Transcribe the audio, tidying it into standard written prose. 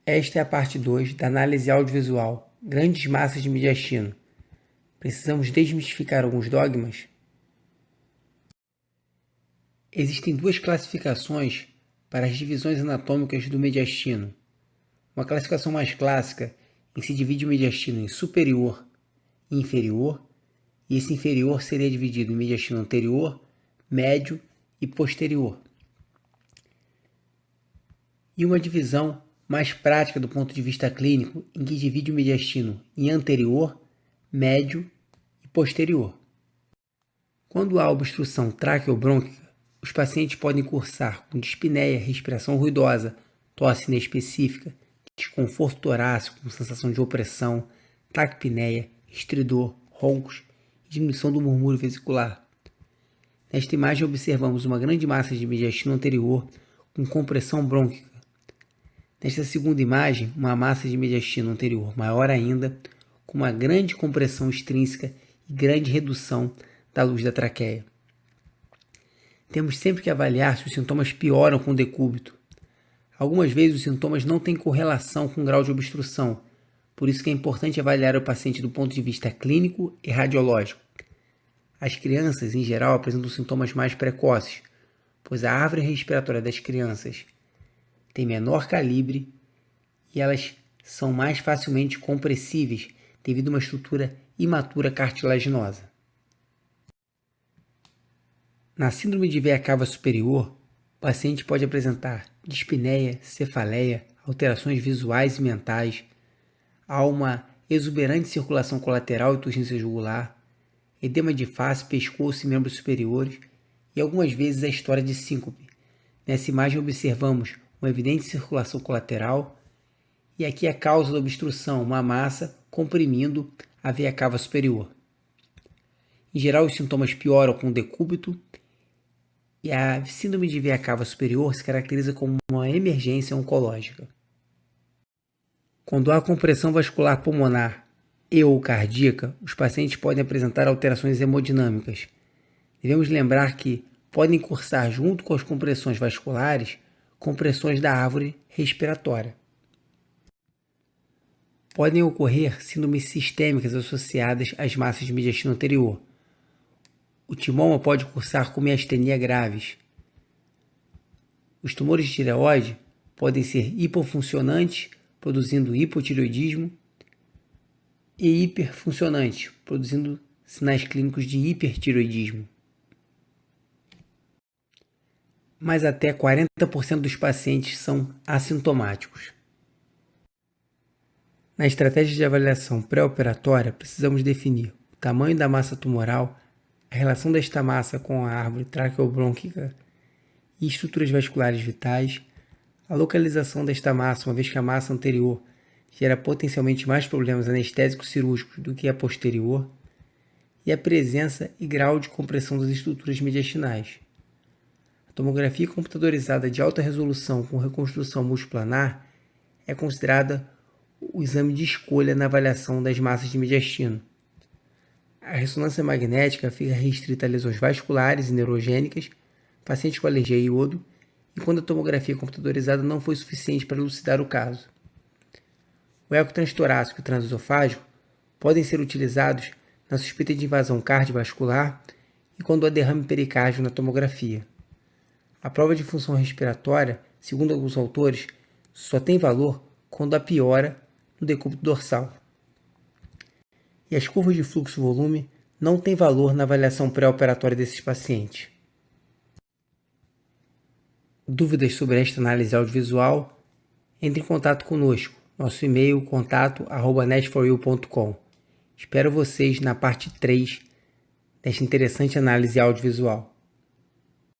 Esta é a parte 2 da análise audiovisual, grandes massas de mediastino. Precisamos desmistificar alguns dogmas? Existem duas classificações para as divisões anatômicas do mediastino. Uma classificação mais clássica, em que se divide o mediastino em superior e inferior, e esse inferior seria dividido em mediastino anterior, médio e posterior. E uma divisão mais prática do ponto de vista clínico, em que divide o mediastino em anterior, médio e posterior. Quando há obstrução traqueobrônquica, os pacientes podem cursar com dispneia, respiração ruidosa, tosse inespecífica, desconforto torácico com sensação de opressão, taquipneia, estridor, roncos e diminuição do murmúrio vesicular. Nesta imagem observamos uma grande massa de mediastino anterior com compressão brônquica. Nesta segunda imagem, uma massa de mediastino anterior maior ainda, com uma grande compressão extrínseca e grande redução da luz da traqueia. Temos sempre que avaliar se os sintomas pioram com o decúbito. Algumas vezes os sintomas não têm correlação com o grau de obstrução, por isso que é importante avaliar o paciente do ponto de vista clínico e radiológico. As crianças, em geral, apresentam sintomas mais precoces, pois a árvore respiratória das crianças tem menor calibre e elas são mais facilmente compressíveis devido a uma estrutura imatura cartilaginosa. Na síndrome de veia cava superior, o paciente pode apresentar dispneia, cefaleia, alterações visuais e mentais, há uma exuberante circulação colateral e turgência jugular, edema de face, pescoço e membros superiores e algumas vezes a história de síncope. Nessa imagem observamos uma evidente circulação colateral e aqui a causa da obstrução, uma massa comprimindo a veia cava superior. Em geral, os sintomas pioram com o decúbito e a síndrome de veia cava superior se caracteriza como uma emergência oncológica. Quando há compressão vascular pulmonar e ou cardíaca, os pacientes podem apresentar alterações hemodinâmicas. Devemos lembrar que podem cursar junto com as compressões vasculares compressões da árvore respiratória. Podem ocorrer síndromes sistêmicas associadas às massas de mediastino anterior. O timoma pode cursar com miastenia graves. Os tumores de tireoide podem ser hipofuncionantes, produzindo hipotireoidismo, e hiperfuncionantes, produzindo sinais clínicos de hipertireoidismo. Mas até 40% dos pacientes são assintomáticos. Na estratégia de avaliação pré-operatória, precisamos definir o tamanho da massa tumoral, a relação desta massa com a árvore traqueobrônquica e estruturas vasculares vitais, a localização desta massa, uma vez que a massa anterior gera potencialmente mais problemas anestésicos cirúrgicos do que a posterior, e a presença e grau de compressão das estruturas mediastinais. A tomografia computadorizada de alta resolução com reconstrução multiplanar é considerada o exame de escolha na avaliação das massas de mediastino. A ressonância magnética fica restrita a lesões vasculares e neurogênicas, pacientes com alergia a iodo, e quando a tomografia computadorizada não foi suficiente para elucidar o caso. O eco transtorácico e transesofágico podem ser utilizados na suspeita de invasão cardiovascular e quando há derrame pericárdio na tomografia. A prova de função respiratória, segundo alguns autores, só tem valor quando há piora no decúbito dorsal. E as curvas de fluxo-volume não têm valor na avaliação pré-operatória desses pacientes. Dúvidas sobre esta análise audiovisual? Entre em contato conosco. Nosso e-mail contato@netforyou.com. Espero vocês na parte 3 desta interessante análise audiovisual.